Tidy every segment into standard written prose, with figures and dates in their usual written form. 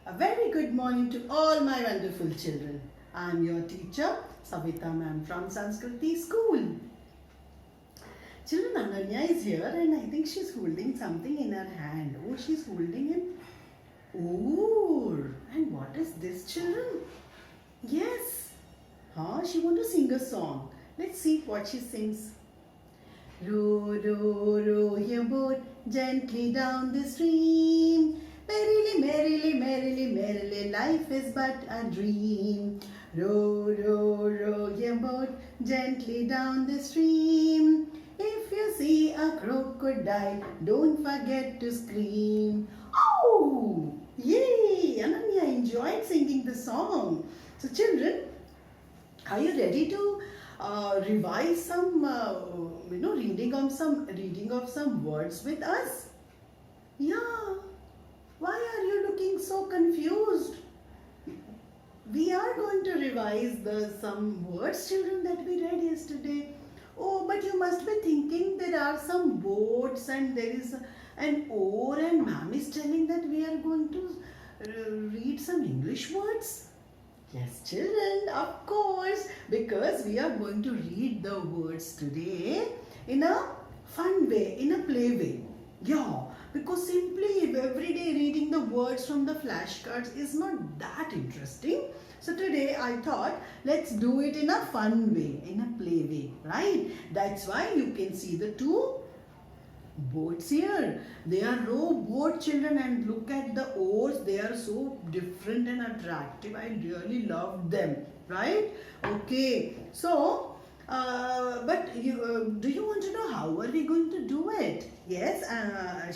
A very good morning to all my wonderful children. I am your teacher, Savita ma'am from Sanskriti School. Children, Ananya is here and I think she's holding something in her hand. Oh, she's holding an oar. And what is this, children? Yes. She wants to sing a song. Let's see what she sings. Row, row, row your boat gently down the stream. Merrily, merrily, merrily, merrily, life is but a dream. Row, row, row your boat gently down the stream. If you see a crocodile, don't forget to scream. Oh! Yay! Ananya enjoyed singing the song. So children, are you ready to revise some, reading of some words with us? Yeah. Why are you looking so confused? We are going to revise some words, children, that we read yesterday. Oh, but you must be thinking there are some boats and there is an oar and ma'am is telling that we are going to read some English words. Yes, children, of course, because we are going to read the words today in a fun way, in a play way. Yeah, because simply every day reading the words from the flashcards is not that interesting. So today I thought let's do it in a fun way, in a play way, right? That's why you can see the two boats here. They are rowboat, children, and look at the oars. They are so different and attractive. I really love them, right? Okay, so do you want to know how are we going to do it? Yes,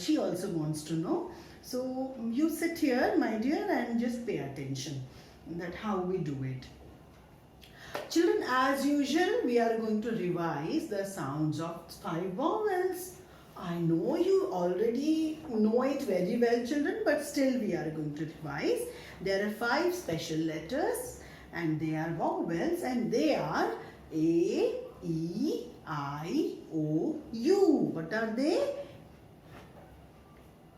she also wants to know. So you sit here, my dear, and just pay attention that how we do it. Children, as usual, we are going to revise the sounds of 5 vowels. I know you already know it very well, children, but still we are going to revise. There are 5 special letters and they are vowels and they are A, E, I, O, U. What are they?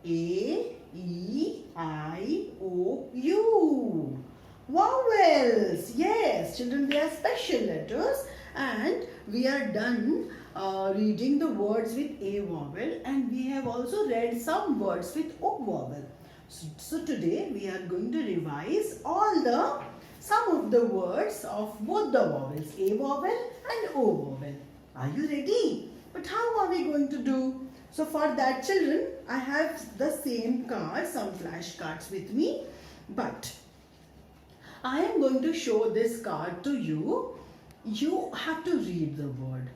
A, E, I, O, U. Vowels. Yes, children, they are special letters and we are done reading the words with A vowel and we have also read some words with O vowel. So today we are going to revise some of the words of both the vowels, A vowel and O vowel. Are you ready? But how are we going to do? So for that, children, I have the same cards, some flashcards with me, but I am going to show this card to you. You have to read the word.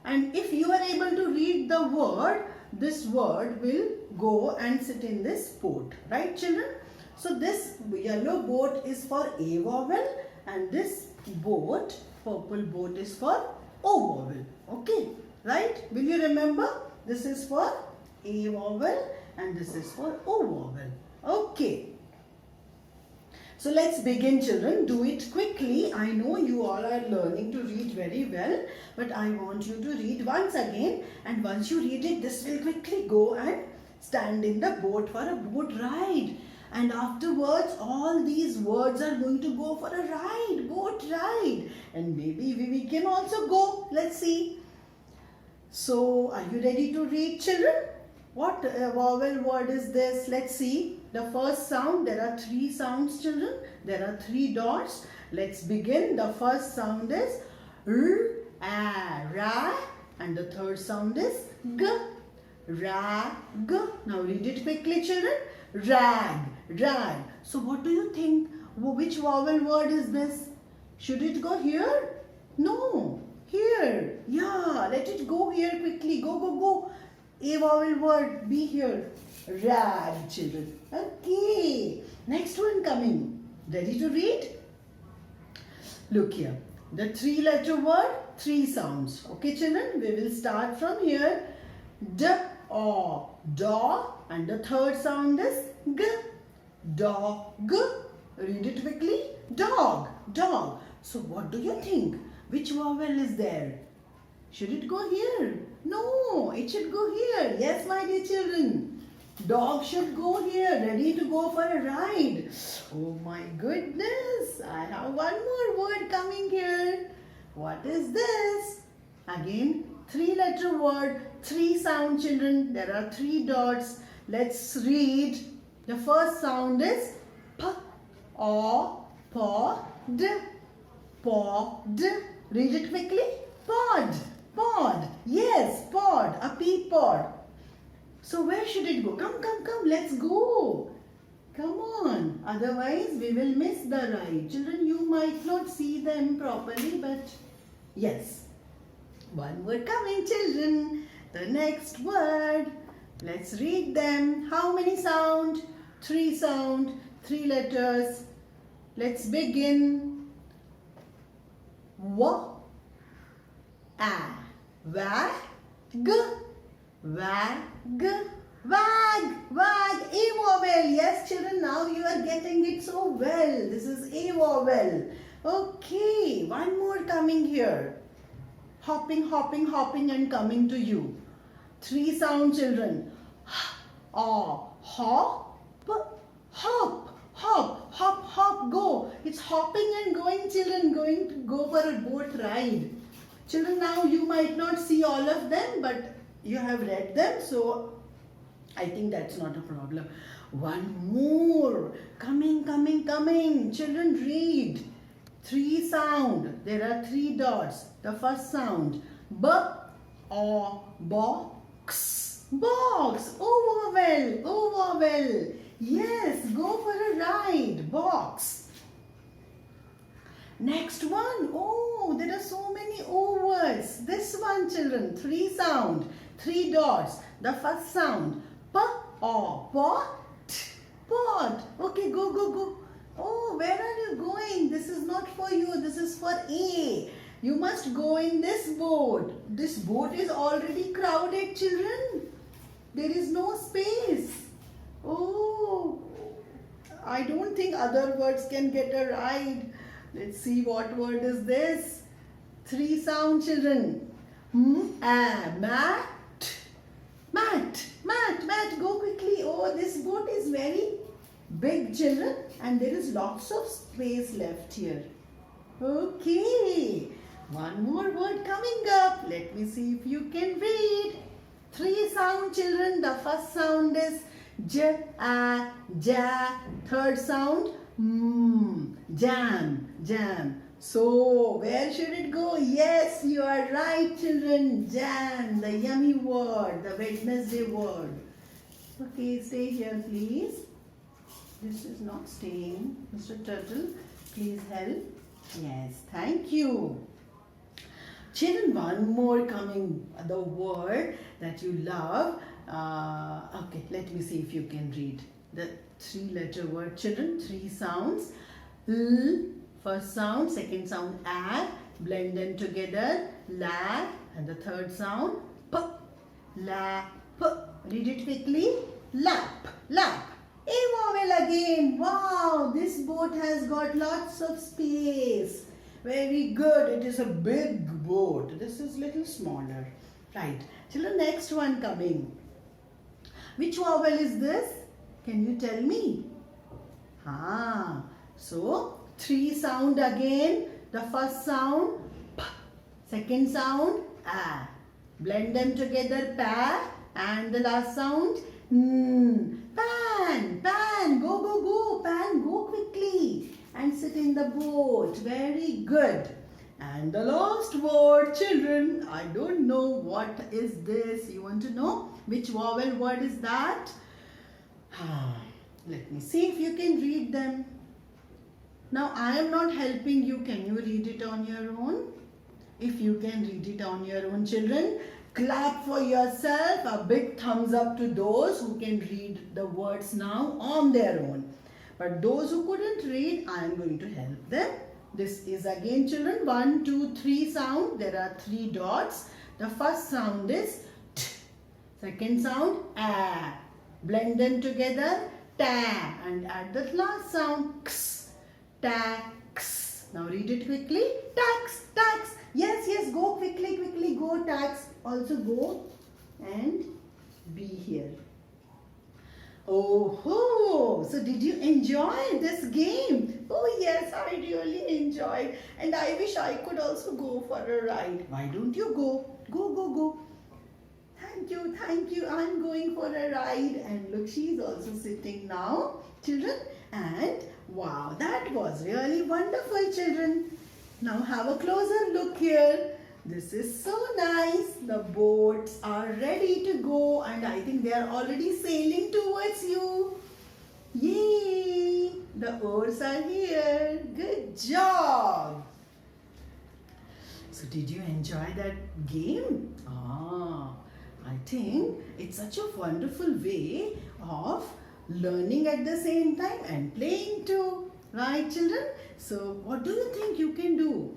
And if you are able to read the word, this word will go and sit in this boat. Right, children? So this yellow boat is for A vowel and this boat, purple boat, is for O vowel. Okay, right? Will you remember? This is for A vowel and this is for O vowel. Okay. So let's begin, children. Do it quickly. I know you all are learning to read very well, but I want you to read once again, and once you read it, this will quickly go and stand in the boat for a boat ride. And afterwards, all these words are going to go for a ride, boat ride. And maybe we can also go. Let's see. So, are you ready to read, children? What vowel word is this? Let's see. The first sound, there are 3 sounds, children. There are 3 dots. Let's begin. The first sound is R, A, Ra. And the third sound is G, Ra, G. Now read it quickly, children. Rag, rag. So what do you think? Which vowel word is this? Should it go here? No. Here. Yeah, let it go here quickly. Go, go, go. A vowel word, be here. Rag, children. Okay. Next one coming. Ready to read? Look here. The 3-letter word, 3 sounds. Okay, children? We will start from here. D, O, da. And the third sound is G. Dog. Read it quickly. Dog. Dog. So what do you think? Which vowel is there? Should it go here? No, it should go here. Yes, my dear children. Dog should go here, ready to go for a ride. Oh my goodness. I have one more word coming here. What is this? Again, 3-letter word, 3 sound, children. There are 3 dots. Let's read. The first sound is P, O, P, D. Pod. Read it quickly. Pod. Pod. Yes, pod. A pea pod. So where should it go? Come, come, come. Let's go. Come on. Otherwise, we will miss the ride. Children, you might not see them properly, but yes. One word coming, children. The next word. Let's read them. How many sound? 3 sound. 3 letters. Let's begin. W, A, wag, wag, wag, wag, A vowel. Yes, children, now you are getting it so well. This is A vowel. Okay, one more coming here. Hopping, hopping, hopping and coming to you. 3 sound, children. Hop, hop, hop, hop, hop, hop, go. It's hopping and going, children, going to go for a boat ride. Children, now you might not see all of them, but you have read them, so I think that's not a problem. One more. Coming, coming, coming. Children, read. 3 sound. There are 3 dots. The first sound. B, O, box. Box. O vowel. O vowel. Yes, go for a ride. Box. Next one. Oh, there are so many O words. This one, children. 3 sound. 3 dots. The first sound. P, O, pot. Pot. Okay, go, go, go. Oh, where are you going? This is not for you. This is for A. You must go in this boat. This boat is already crowded, children. There is no space. Oh, I don't think other words can get a ride. Let's see what word is this. 3 sound, children. Mat. Mat. Mat. Mat. Go quickly. Oh, this boat is very big, children, and there is lots of space left here. Okay. One more word coming up. Let me see if you can read. 3 sound, children. The first sound is J, A, ja. Third sound, jam, jam. So, where should it go? Yes, you are right, children. Jam, the yummy word, the Wednesday word. Okay, stay here, please. This is not staying. Mr. Turtle, please help. Yes, thank you. Children, one more coming, the word that you love. Okay, let me see if you can read the 3-letter word, children. 3 sounds. L, first sound, second sound, A, blend them together, la, and the third sound, P, la, P. Read it quickly. Lap, lap. A vowel again. Wow, this boat has got lots of space. Very good. It is a big boat. This is little smaller. Right. Children, next one coming. Which vowel is this? Can you tell me? So 3 sound again. The first sound P, second sound A. Blend them together, pa, and the last sound pan, pan. Go, go, go, pan. Go quickly and sit in the boat. Very good. And the last word, children. I don't know what is this. You want to know which vowel word is that? Let me see if you can read them. Now, I am not helping you. Can you read it on your own? If you can read it on your own, children, clap for yourself. A big thumbs up to those who can read the words now on their own. But those who couldn't read, I am going to help them. This is again, children, 1, 2, 3 sound. There are 3 dots. The first sound is T. Second sound, A. Blend them together, ta. And add the last sound, X. Tax. Now read it quickly. Tax, tax. Yes, yes, go quickly, quickly, go tax. Also go and be here. Oh, so did you enjoy this game? Oh yes, I really enjoyed, and I wish I could also go for a ride. Why don't you go? Go, go, go. Thank you, thank you. I'm going for a ride. And look, she's also sitting now, children. And wow, that was really wonderful, children. Now have a closer look here. This is so nice. The boats are ready to go, and I think they are already sailing towards you. Yay! The oars are here. Good job. So did you enjoy that game? I think it's such a wonderful way of learning at the same time and playing too. Right, children? So what do you think you can do?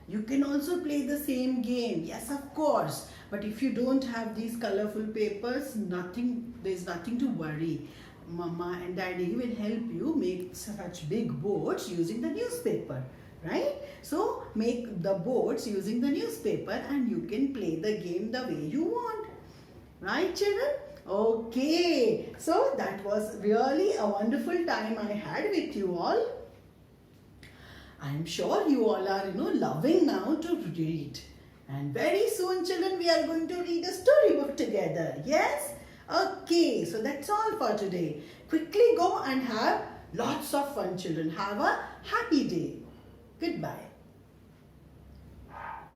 You can also play the same game. Yes, of course. But if you don't have these colorful papers, there's nothing to worry. Mama and Daddy will help you make such big boards using the newspaper. Right? So make the boards using the newspaper and you can play the game the way you want. Right, children? Okay. So that was really a wonderful time I had with you all. I'm sure you all are, loving now to read. And very soon, children, we are going to read a storybook together. Yes? Okay. So that's all for today. Quickly go and have lots of fun, children. Have a happy day. Goodbye.